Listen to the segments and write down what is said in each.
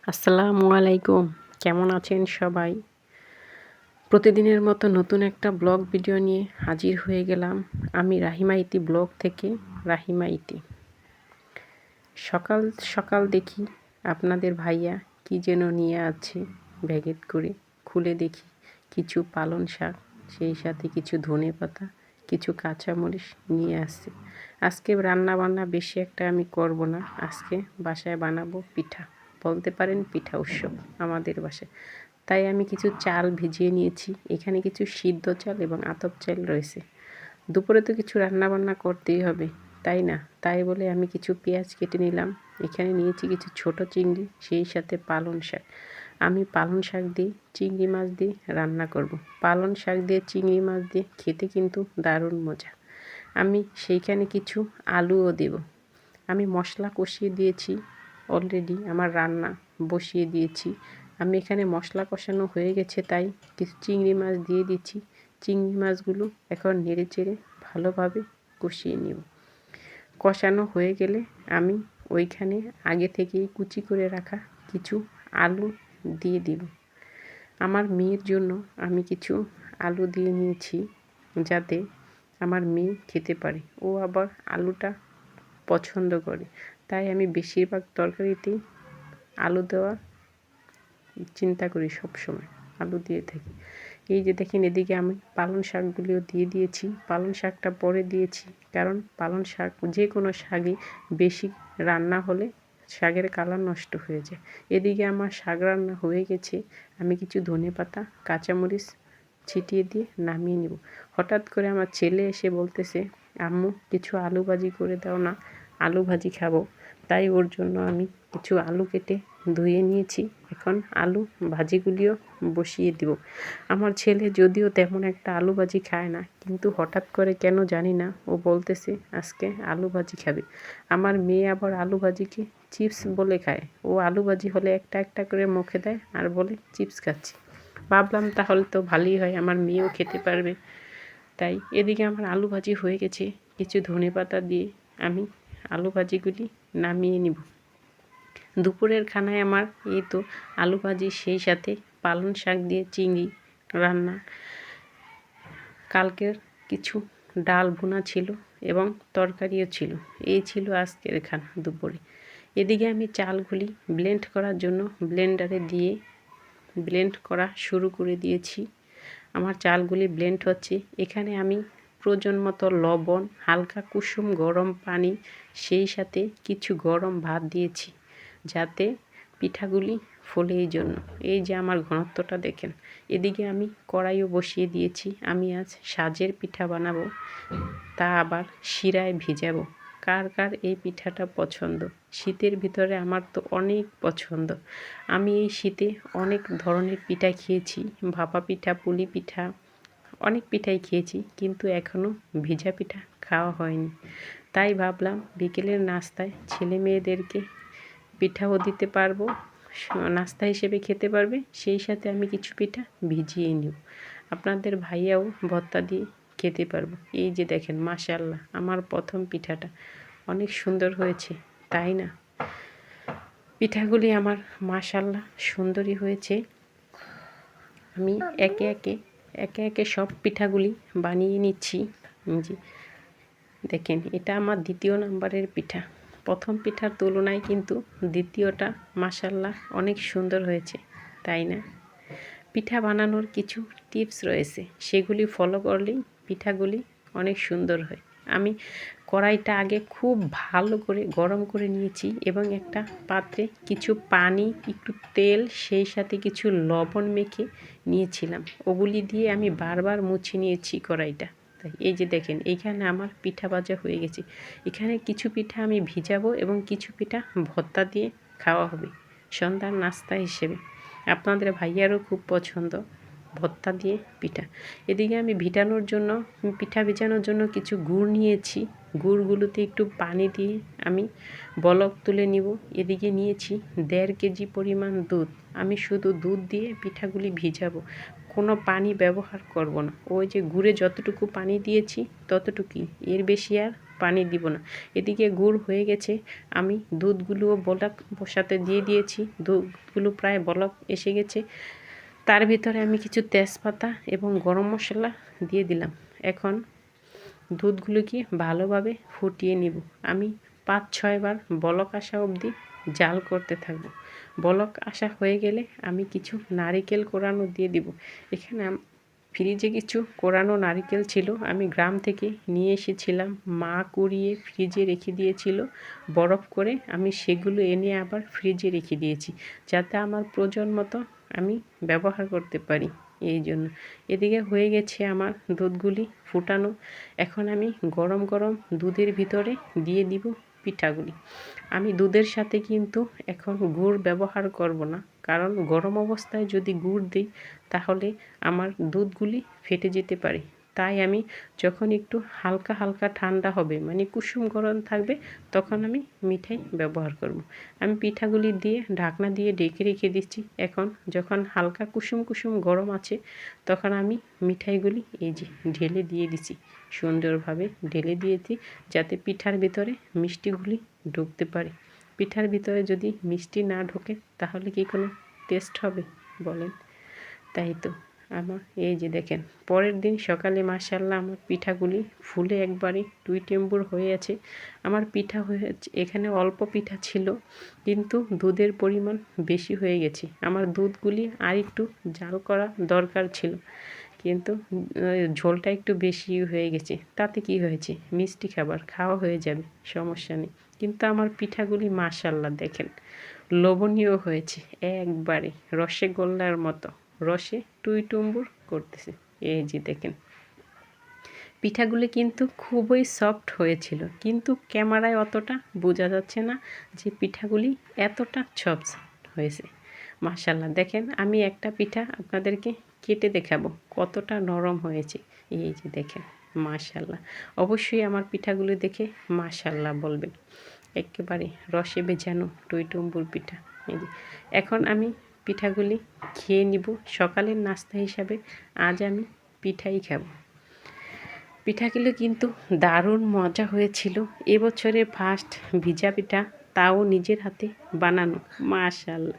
আসসালামু আলাইকুম। কেমন আছেন সবাই? প্রতিদিনের মতো নতুন একটা ব্লগ ভিডিও নিয়ে হাজির হয়ে গেলাম আমি রাহিমা ইতি ব্লগ থেকে। রাহিমা ইতি সকাল সকাল দেখি আপনাদের ভাইয়া কি যেন নিয়ে আছে ব্যাগেট করে। খুলে দেখি কিছু পালং শাক, সেই সাথে কিছু ধনেপাতা, কিছু কাঁচামরিচ নিয়ে আসছে। আজকে রান্না বান্না বেশি একটা আমি করব না। আজকে বাসায় বানাবো পিঠা, বলতে পারেন পিঠা উৎসব আমাদের বাসায়। তাই আমি কিছু চাল ভিজিয়ে নিয়েছি। এখানে কিছু সিদ্ধ চাল এবং আতপ চাল রয়েছে। দুপুরে তো কিছু রান্না বান্না করতেই হবে, তাই না? তাই বলে আমি কিছু পেঁয়াজ কেটে নিলাম। এখানে নিয়েছি কিছু ছোট চিংড়ি, সেই সাথে পালং শাক। আমি পালং শাক দিয়ে চিংড়ি মাছ দিয়ে রান্না করব। পালং শাক দিয়ে চিংড়ি মাছ দিয়ে খেতে কিন্তু দারুণ মজা। আমি সেইখানে কিছু আলুও দেব। আমি মশলা কষিয়ে দিয়েছি অলরেডি, আমার রান্না বসিয়ে দিয়েছি। আমি এখানে মশলা কষানো হয়ে গেছে, তাই কিছু চিংড়ি মাছ দিয়ে দিচ্ছি। চিংড়ি মাছগুলো এখন নেড়ে চেড়ে ভালোভাবে কষিয়ে নেব। কষানো হয়ে গেলে আমি ওইখানে আগে থেকেই কুচি করে রাখা কিছু আলু দিয়ে দিব। আমার মেয়ের জন্য আমি কিছু আলু দিয়ে নিয়েছি, যাতে আমার মেয়ে খেতে পারে। ও আবার আলুটা পছন্দ করে, তাই আমি বেশিরভাগ তরকারিতেই আলু দেওয়ার চিন্তা করি, সব সময় আলু দিয়ে থাকি। এই যে দেখেন, এদিকে আমি পালং শাকগুলিও দিয়ে দিয়েছি। পালং শাকটা পরে দিয়েছি, কারণ পালং শাক যে কোনো শাকই বেশি রান্না হলে শাকের কালার নষ্ট হয়ে যায়। এদিকে আমার শাক রান্না হয়ে গেছে। আমি কিছু ধনেপাতা, কাঁচামরিচ ছিটিয়ে দিয়ে নামিয়ে নেব। হঠাৎ করে আমার ছেলে এসে বলতেছে, আম্মু কিছু আলু ভাজি করে দাও না, আলু ভাজি খাবো। তাই ওর জন্য আমি কিছু আলু কেটে ধুয়ে নিয়েছি। এখন আলু ভাজিগুলিও বসিয়ে দিব। আমার ছেলে যদিও তেমন একটা আলু ভাজি খায় না, কিন্তু হঠাৎ করে কেন জানি না ও বলতেছে আজকে আলু ভাজি খাবে। আমার মেয়ে আবার আলু ভাজিকে চিপস বলে খায়। ও আলু ভাজি হলে একটা একটা করে মুখে দেয় আর বলে চিপস খাচ্ছি। ভাবলাম তাহলে তো ভালোই হয়, আমার মেয়েও খেতে পারবে। তাই এদিকে আমার আলু ভাজি হয়ে গেছে। কিছু ধনেপাতা দিয়ে আমি আলু ভাজিগুলি নামিয়ে নিব। দুপুরের খানায় আমার এই তো আলু ভাজি, সেই সাথে পালং শাক দিয়ে চিংড়ি রান্না। কালকের কিছু ডাল ভুনা ছিল এবং তরকারিও ছিল। এই ছিল আজকের খানা দুপুরে। এদিকে আমি চালগুলি ব্লেন্ড করার জন্য ব্লেন্ডারে দিয়ে ব্লেন্ড করা শুরু করে দিয়েছি। আমার চালগুলি ব্লেন্ড হচ্ছে। এখানে আমি প্রয়োজন মতো লবণ, হালকা কুসুম গরম পানি, সেই সাথে কিছু গরম ভাত দিয়েছি, যাতে পিঠাগুলি ফোলে। এই জন্য এই যে আমার ঘনত্বটা দেখেন। এদিকে আমি কড়াইও বসিয়ে দিয়েছি। আমি আজ সাজের পিঠা বানাবো, তা আবার শিরায় ভিজাবো। কার কার এই পিঠাটা পছন্দ? শীতের ভিতরে আমার তো অনেক পছন্দ। আমি এই শীতে অনেক ধরনের পিঠা খেয়েছি, ভাপা পিঠা, পুলি পিঠা, অনেক পিঠাই খেয়েছি, কিন্তু এখনও ভিজা পিঠা খাওয়া হয়নি। তাই ভাবলাম বিকেলের নাস্তায় ছেলে মেয়েদেরকে পিঠাও দিতে পারবো, নাস্তা হিসেবে খেতে পারবে, সেই সাথে আমি কিছু পিঠা ভিজিয়ে নিব। আপনাদের ভাইয়াও ভর্তা দিয়ে খেতে পারবো। এই যে দেখেন, মাশাআল্লাহ, আমার প্রথম পিঠাটা অনেক সুন্দর হয়েছে, তাই না? পিঠাগুলি আমার মাশাআল্লাহ সুন্দরই হয়েছে। আমি একে একে সব পিঠাগুলি বানিয়ে নিচ্ছি। জি দেখেন, এটা আমার দ্বিতীয় নাম্বারের পিঠা। প্রথম পিঠার তুলনায় কিন্তু দ্বিতীয়টা মাশাআল্লাহ অনেক সুন্দর হয়েছে, তাই না? পিঠা বানানোর কিছু টিপস রয়েছে, সেগুলি ফলো করলেই পিঠাগুলি অনেক সুন্দর হয়। আমি কড়াইটা আগে খুব ভালো করে গরম করে নিয়েছি এবং একটা পাত্রে কিছু পানি, একটু তেল, সেই সাথে কিছু লবণ মেখে নিয়েছিলাম। ওগুলি দিয়ে আমি বারবার মুছে নিয়েছি কড়াইটা। তাই এই যে দেখেন, এইখানে আমার পিঠা ভাজা হয়ে গেছে। এখানে কিছু পিঠা আমি ভিজাবো এবং কিছু পিঠা ভর্তা দিয়ে খাওয়া হবে সন্ধ্যার নাস্তা হিসেবে। আপনাদের ভাইয়ারও খুব পছন্দ ভর্তা দিয়ে পিঠা। এদিকে আমি পিঠা ভেজানোর জন্য কিছু গুড় নিয়েছি। গুড়গুলোতে একটু পানি দিয়ে আমি বলক তুলে নিব। এদিকে নিয়েছি 1.5 কেজি পরিমাণ দুধ। আমি শুধু দুধ দিয়ে পিঠাগুলি ভিজাবো, কোনো পানি ব্যবহার করব না। ওই যে গুড়ে যতটুকু পানি দিয়েছি ততটুকুই, এর বেশি আর পানি দিব না। এদিকে গুড় হয়ে গেছে, আমি দুধগুলোও বলক বসাতে দিয়ে দিয়েছি। দুধগুলো প্রায় বলক এসে গেছে। তার ভিতরে আমি কিছু তেজপাতা এবং গরম মশলা দিয়ে দিলাম। এখন দুধগুলোকে ভালোভাবে ফুটিয়ে নিব। আমি 5-6 বার বলক আসা অবধি জাল করতে থাকব। বলক আসা হয়ে গেলে আমি কিছু নারিকেল কোরানো দিয়ে দিব। এখানে ফ্রিজে কিছু কোরানো নারিকেল ছিল, আমি গ্রাম থেকে নিয়ে এসেছিলাম। মা কুড়িয়ে ফ্রিজে রেখে দিয়েছিল বরফ করে, আমি সেগুলো এনে আবার ফ্রিজে রেখে দিয়েছি যাতে আমার প্রয়োজন মতো আমি ব্যবহার করতে পারি। এই জন্য এদিকে হয়ে গেছে আমার দুধগুলি ফুটানো। এখন আমি গরম গরম দুধের ভিতরে দিয়ে দিব পিঠাগুলি। আমি দুধের সাথে কিন্তু এখন গুড় ব্যবহার করব না, কারণ গরম অবস্থায় যদি গুড় দিই তাহলে আমার দুধগুলি ফেটে যেতে পারে। তাই আমি যখন একটু হালকা হালকা ঠান্ডা হবে, মানে কুসুম গরম থাকবে, তখন আমি মিঠাই ব্যবহার করব। আমি পিঠাগুলি দিয়ে ঢাকনা দিয়ে ঢেকে রেখে দিচ্ছি। এখন যখন হালকা কুসুম কুসুম গরম আছে তখন আমি মিঠাইগুলি এই যে ঢেলে দিয়ে দিচ্ছি। সুন্দরভাবে ঢেলে দিয়েছি যাতে পিঠার ভিতরে মিষ্টিগুলি ঢুকতে পারে। পিঠার ভিতরে যদি মিষ্টি না ঢোকে তাহলে কি কোনো টেস্ট হবে বলেন? তাই তো আমার এই যে দেখেন, পরের দিন সকালে মাশাআল্লাহ আমার পিঠাগুলি ফুলে একবারে টুইটেম্বুর হয়ে আছে। আমার পিঠা হয়েছে, এখানে অল্প পিঠা ছিল কিন্তু দুধের পরিমাণ বেশি হয়ে গেছে। আমার দুধগুলি আর একটু জাল করা দরকার ছিল, কিন্তু ঝোলটা একটু বেশি হয়ে গেছে। তাতে কি হয়েছে, মিষ্টি খাবার খাওয়া হয়ে যাবে, সমস্যা নেই। কিন্তু আমার পিঠাগুলি মাশাআল্লাহ দেখেন লোভনীয় হয়েছে, একবারে রসগোল্লার মতো রসে টুইটুম্বুর করতেছে। এই যে দেখেন পিঠাগুলি কিন্তু খুবই সফট হয়েছিল, কিন্তু ক্যামেরায় অতটা বোঝা যাচ্ছে না যে পিঠাগুলি এতটা সফট হয়েছে। মাশাআল্লাহ দেখেন, আমি একটা পিঠা আপনাদেরকে কেটে দেখাবো কতটা নরম হয়েছে। এই যে দেখেন মাশাআল্লাহ, অবশ্যই আমার পিঠাগুলি দেখে মাশাআল্লাহ বলবেন। একেবারে রসে ভেজানো টইটুম্বুর পিঠা। এই যে এখন আমি পিঠাগুলি খেয়ে নিব। সকালের নাস্তা হিসাবে আজ আমি পিঠাই খাবো। পিঠাগুলো কিন্তু দারুণ মজা হয়েছিল। এবছরে ফার্স্ট ভিজা পিঠা, তাও নিজের হাতে বানানো। মাশাআল্লাহ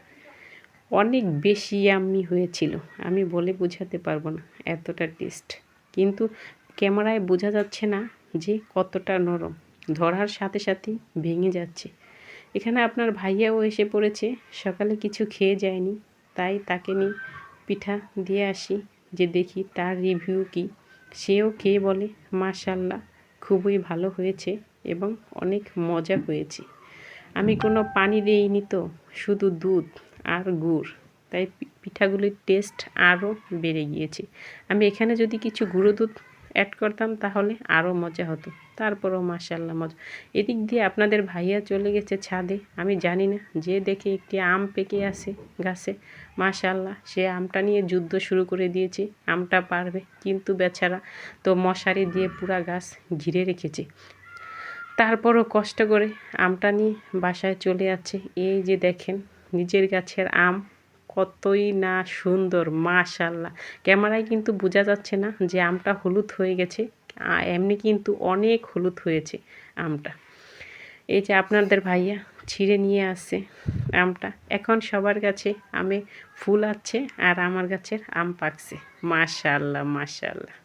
অনেক বেশি ইয়াম্মি হয়েছিল, আমি বলে বোঝাতে পারবো না এতটা টেস্ট। কিন্তু ক্যামেরায় বোঝা যাচ্ছে না যে কতটা নরম, ধরার সাথে সাথেই ভেঙে যাচ্ছে। এখানে আপনার ভাইয়াও এসে পড়েছে, সকালে কিছু খেয়ে যায়নি, তাই তাকে নিয়ে পিঠা দিয়ে আসি যে দেখি তার রিভিউ কী। সেও খেয়ে বলে মাশাআল্লাহ খুবই ভালো হয়েছে এবং অনেক মজা হয়েছে। আমি কোনো পানি দিইনি তো, শুধু দুধ আর গুড়, তাই পিঠাগুলির টেস্ট আরও বেড়ে গিয়েছে। আমি এখানে যদি কিছু গুঁড়ো দুধ অ্যাড করতাম তাহলে আরও মজা হতো। তারপরও মাশাআল্লাহ মজা। এদিক দিয়ে আপনাদের ভাইয়া চলে গেছে ছাদে, আমি জানি না, যে দেখে একটি আম পেকে আছে গাছে। মাশাআল্লাহ সে আমটা নিয়ে যুদ্ধ শুরু করে দিয়েছে, আমটা পারবে, কিন্তু বেচারা তো মশারি দিয়ে পুরা গাছ ঘিরে রেখেছে। তারপরও কষ্ট করে আমটা নিয়ে বাসায় চলে যাচ্ছে। এই যে দেখেন নিজের গাছের আম কতই না সুন্দর মাশাআল্লাহ। ক্যামেরায় কিন্তু বোঝা যাচ্ছে না যে আমটা হলুদ হয়ে গেছে, এমনি কিন্তু অনেক হলুদ হয়েছে আমটা। এই যে আপনাদের ভাইয়া ছিঁড়ে নিয়ে আসছে আমটা। এখন সবার গাছে আমে ফুল আছে আর আমার গাছের আম পাকছে। মাশাআল্লাহ মাশাআল্লাহ।